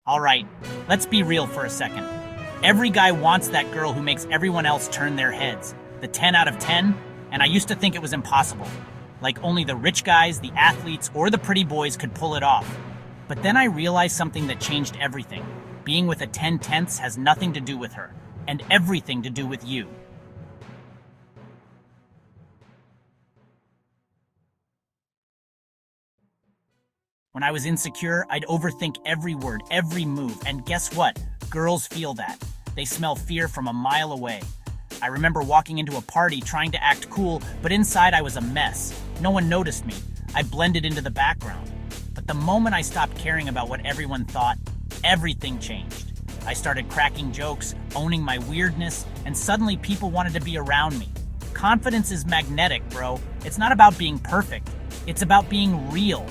Alright, let's be real for a second. Every guy wants that girl who makes everyone else turn their heads. The 10 out of 10, and I used to think it was impossible. Like only the rich guys, the athletes, or the pretty boys could pull it off. But then I realized something that changed everything. Being with a 10/10 has nothing to do with her, and everything to do with you. When I was insecure, I'd overthink every word, every move, and guess what? Girls feel that. They smell fear from a mile away. I remember walking into a party trying to act cool, but inside I was a mess. No one noticed me. I blended into the background. But the moment I stopped caring about what everyone thought, everything changed. I started cracking jokes, owning my weirdness, and suddenly people wanted to be around me. Confidence is magnetic, bro. It's not about being perfect. It's about being real.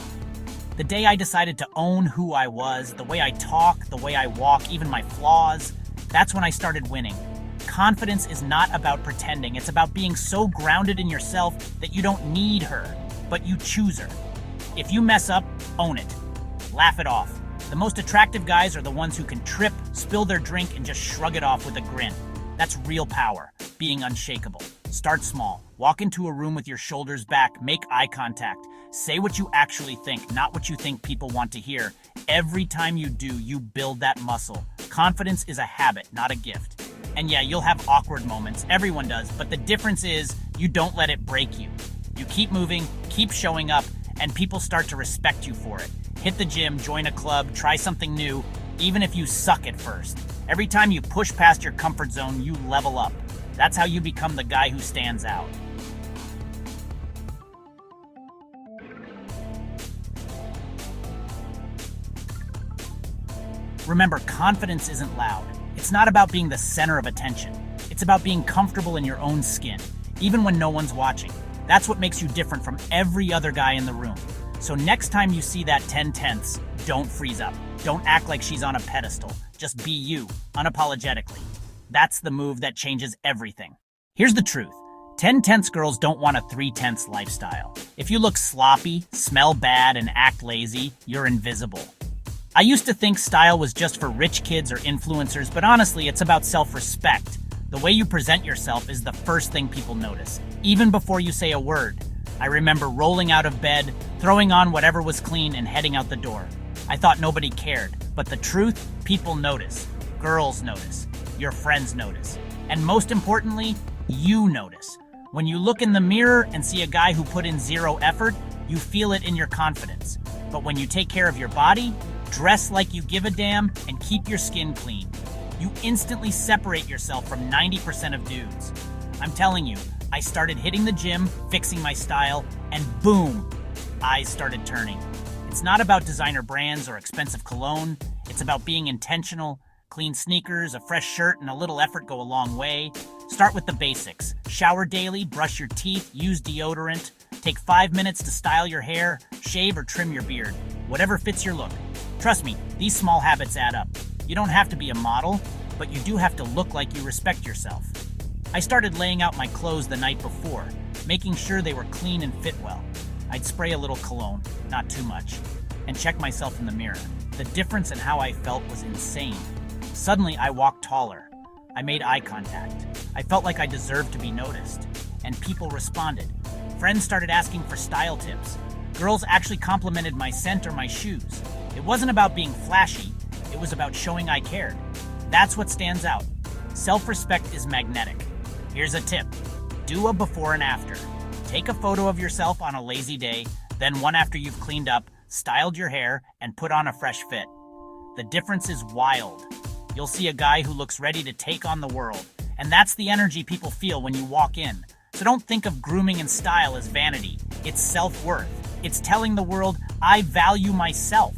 The day I decided to own who I was, the way I talk, the way I walk, even my flaws, that's when I started winning. Confidence is not about pretending. It's about being so grounded in yourself that you don't need her, but you choose her. If you mess up, own it. Laugh it off. The most attractive guys are the ones who can trip, spill their drink, and just shrug it off with a grin. That's real power, being unshakable. Start small. Walk into a room with your shoulders back, make eye contact. Say what you actually think, not what you think people want to hear. Every time you do, you build that muscle. Confidence is a habit, not a gift. And yeah, you'll have awkward moments. Everyone does. But the difference is you don't let it break you. You keep moving, keep showing up, and people start to respect you for it. Hit the gym, join a club, try something new, even if you suck at first. Every time you push past your comfort zone, you level up. That's how you become the guy who stands out. Remember, confidence isn't loud. It's not about being the center of attention. It's about being comfortable in your own skin, even when no one's watching. That's what makes you different from every other guy in the room. So next time you see that 10/10, don't freeze up. Don't act like she's on a pedestal. Just be you, unapologetically. That's the move that changes everything. Here's the truth. 10/10 girls don't want a 3/10 lifestyle. If you look sloppy, smell bad, and act lazy, you're invisible. I used to think style was just for rich kids or influencers, but honestly, it's about self-respect. The way you present yourself is the first thing people notice, even before you say a word. I remember rolling out of bed, throwing on whatever was clean, and heading out the door. I thought nobody cared, but the truth, people notice. Girls notice. Your friends notice. And most importantly, you notice. When you look in the mirror and see a guy who put in zero effort, you feel it in your confidence. But when you take care of your body, dress like you give a damn, and keep your skin clean, you instantly separate yourself from 90% of dudes. I'm telling you, I started hitting the gym, fixing my style, and boom, eyes started turning. It's not about designer brands or expensive cologne. It's about being intentional. Clean sneakers, a fresh shirt, and a little effort go a long way. Start with the basics. Shower daily, brush your teeth, use deodorant. Take 5 minutes to style your hair, shave or trim your beard. Whatever fits your look. Trust me, these small habits add up. You don't have to be a model, but you do have to look like you respect yourself. I started laying out my clothes the night before, making sure they were clean and fit well. I'd spray a little cologne, not too much, and check myself in the mirror. The difference in how I felt was insane. Suddenly, I walked taller. I made eye contact. I felt like I deserved to be noticed, and people responded. Friends started asking for style tips. Girls actually complimented my scent or my shoes. It wasn't about being flashy, it was about showing I cared. That's what stands out. Self-respect is magnetic. Here's a tip. Do a before and after. Take a photo of yourself on a lazy day, then one after you've cleaned up, styled your hair, and put on a fresh fit. The difference is wild. You'll see a guy who looks ready to take on the world, and that's the energy people feel when you walk in. So don't think of grooming and style as vanity. It's self-worth. It's telling the world, I value myself.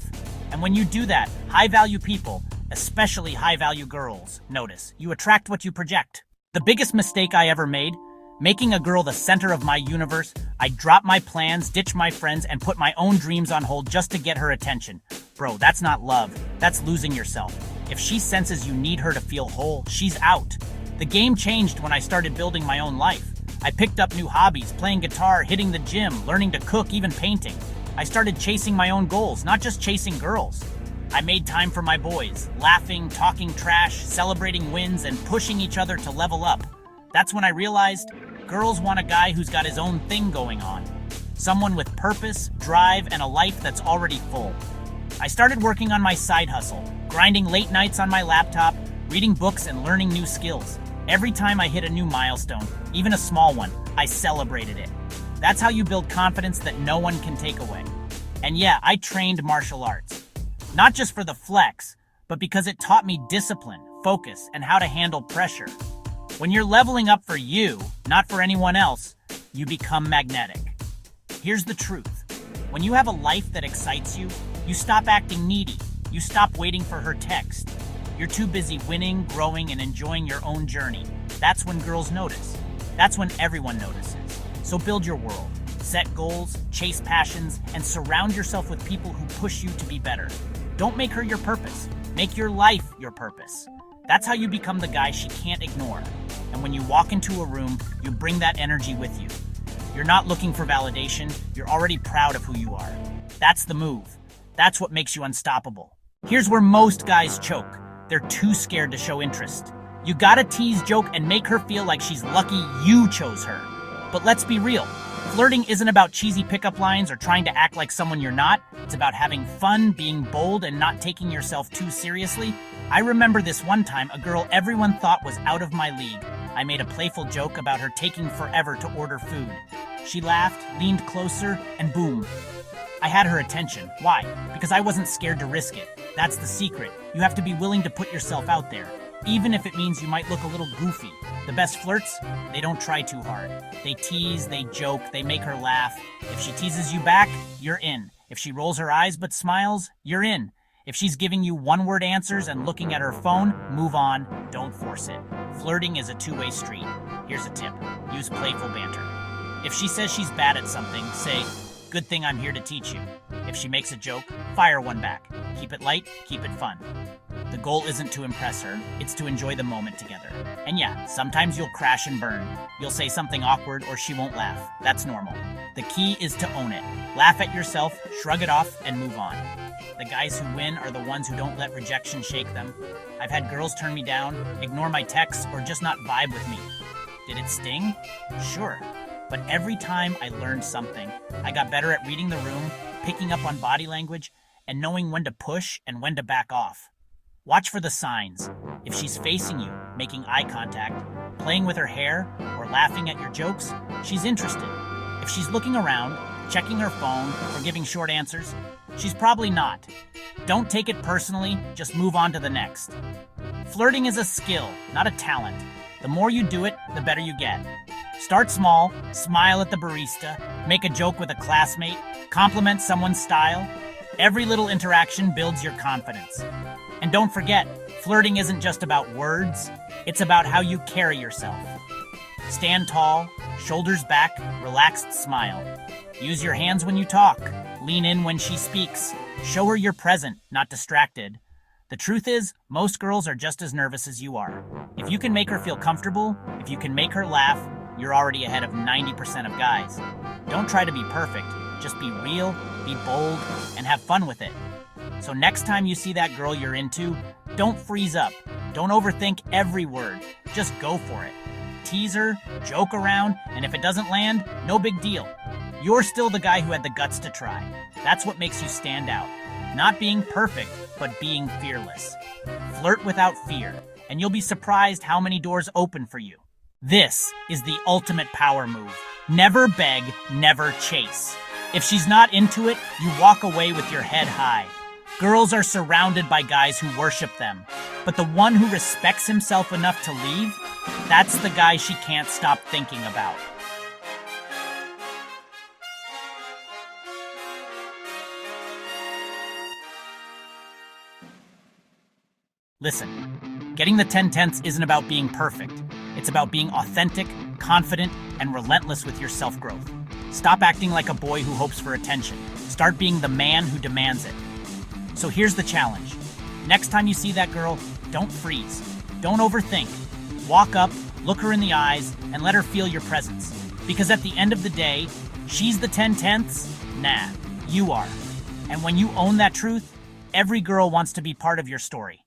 And when you do that, high-value people, especially high-value girls, notice. You attract what you project. The biggest mistake I ever made, making a girl the center of my universe, I dropped my plans, ditched my friends, and put my own dreams on hold just to get her attention. Bro, that's not love. That's losing yourself. If she senses you need her to feel whole, she's out. The game changed when I started building my own life. I picked up new hobbies, playing guitar, hitting the gym, learning to cook, even painting. I started chasing my own goals, not just chasing girls. I made time for my boys, laughing, talking trash, celebrating wins, and pushing each other to level up. That's when I realized girls want a guy who's got his own thing going on. Someone with purpose, drive, and a life that's already full. I started working on my side hustle, grinding late nights on my laptop, reading books, and learning new skills. Every time I hit a new milestone, even a small one, I celebrated it. That's how you build confidence that no one can take away. And yeah, I trained martial arts. Not just for the flex, but because it taught me discipline, focus, and how to handle pressure. When you're leveling up for you, not for anyone else, you become magnetic. Here's the truth. When you have a life that excites you, you stop acting needy. You stop waiting for her text. You're too busy winning, growing, and enjoying your own journey. That's when girls notice. That's when everyone notices. So build your world. Set goals, chase passions, and surround yourself with people who push you to be better. Don't make her your purpose. Make your life your purpose. That's how you become the guy she can't ignore. And when you walk into a room, you bring that energy with you. You're not looking for validation. You're already proud of who you are. That's the move. That's what makes you unstoppable. Here's where most guys choke. They're too scared to show interest. You gotta tease, joke, and make her feel like she's lucky you chose her. But let's be real. Flirting isn't about cheesy pickup lines or trying to act like someone you're not. It's about having fun, being bold, and not taking yourself too seriously. I remember this one time, a girl everyone thought was out of my league. I made a playful joke about her taking forever to order food. She laughed, leaned closer, and boom. I had her attention. Why? Because I wasn't scared to risk it. That's the secret. You have to be willing to put yourself out there, even if it means you might look a little goofy. The best flirts, they don't try too hard. They tease, they joke, they make her laugh. If she teases you back, you're in. If she rolls her eyes but smiles, you're in. If she's giving you one-word answers and looking at her phone, move on, don't force it. Flirting is a two-way street. Here's a tip. Use playful banter. If she says she's bad at something, say, "Good thing I'm here to teach you." If she makes a joke, fire one back. Keep it light, keep it fun. The goal isn't to impress her, it's to enjoy the moment together. And yeah, sometimes you'll crash and burn. You'll say something awkward or she won't laugh. That's normal. The key is to own it. Laugh at yourself, shrug it off, and move on. The guys who win are the ones who don't let rejection shake them. I've had girls turn me down, ignore my texts, or just not vibe with me. Did it sting? Sure. But every time I learned something. I got better at reading the room, picking up on body language, and knowing when to push and when to back off. Watch for the signs. If she's facing you, making eye contact, playing with her hair, or laughing at your jokes, she's interested. If she's looking around, checking her phone, or giving short answers, she's probably not. Don't take it personally, just move on to the next. Flirting is a skill, not a talent. The more you do it, the better you get. Start small, smile at the barista, make a joke with a classmate, compliment someone's style. Every little interaction builds your confidence. And don't forget, flirting isn't just about words, it's about how you carry yourself. Stand tall, shoulders back, relaxed smile. Use your hands when you talk, lean in when she speaks. Show her you're present, not distracted. The truth is, most girls are just as nervous as you are. If you can make her feel comfortable, if you can make her laugh, you're already ahead of 90% of guys. Don't try to be perfect, just be real, be bold, and have fun with it. So next time you see that girl you're into, don't freeze up. Don't overthink every word. Just go for it. Tease her, joke around, and if it doesn't land, no big deal. You're still the guy who had the guts to try. That's what makes you stand out. Not being perfect, but being fearless. Flirt without fear, and you'll be surprised how many doors open for you. This is the ultimate power move. Never beg, never chase. If she's not into it, you walk away with your head high. Girls are surrounded by guys who worship them. But the one who respects himself enough to leave, that's the guy she can't stop thinking about. Listen, getting the 10/10ths isn't about being perfect. It's about being authentic, confident, and relentless with your self-growth. Stop acting like a boy who hopes for attention. Start being the man who demands it. So here's the challenge. Next time you see that girl, don't freeze. Don't overthink. Walk up, look her in the eyes, and let her feel your presence. Because at the end of the day, she's the 10/10ths? Nah, you are. And when you own that truth, Every girl wants to be part of your story.